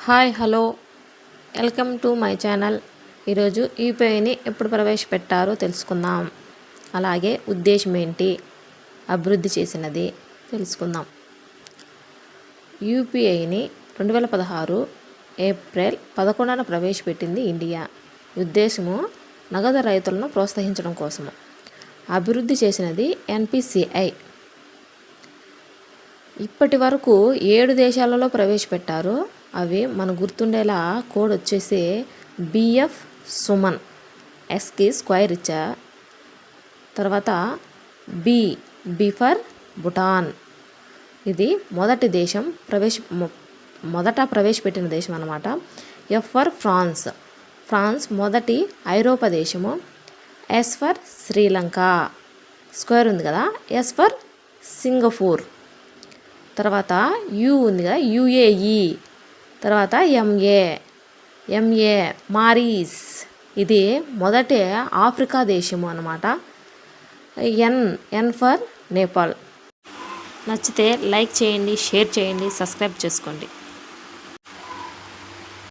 Hi hello welcome to my channel. ఈరోజు యూపీఐని ఎప్పుడు ప్రవేశపెట్టారో తెలుసుకుందాం. అలాగే ఉద్దేశం ఏంటి, అభివృద్ధి చేసినది తెలుసుకుందాం. యూపీఐని 2016 ఏప్రిల్ 11న ప్రవేశపెట్టింది ఇండియా. ఉద్దేశము నగదు రైతులను ప్రోత్సహించడం కోసము. అభివృద్ధి చేసినది ఎన్పిసిఐ. ఇప్పటి వరకు 7 దేశాలలో ప్రవేశపెట్టారు. అవి మన గుర్తుండేలా కోడ్ వచ్చేసి బిఎఫ్ సుమన్, ఎస్కి స్క్వైర్ ఇచ్చా. తర్వాత బి ఫర్ భూటాన్. ఇది మొదట ప్రవేశపెట్టిన దేశం అన్నమాట. ఎఫ్ ఫర్ ఫ్రాన్స్ మొదటి ఐరోపా దేశము. ఎస్ ఫర్ శ్రీలంక, స్క్వేర్ ఉంది కదా, ఎస్ ఫర్ సింగపూర్. తర్వాత యు ఉంది కదా, యుఏఈ. తర్వాత ఎంఏ మారీస్, ఇది మొదటి ఆఫ్రికా దేశము అన్నమాట. N for Nepal. నచ్చితే లైక్ చేయండి, షేర్ చేయండి, సబ్స్క్రైబ్ చేసుకోండి.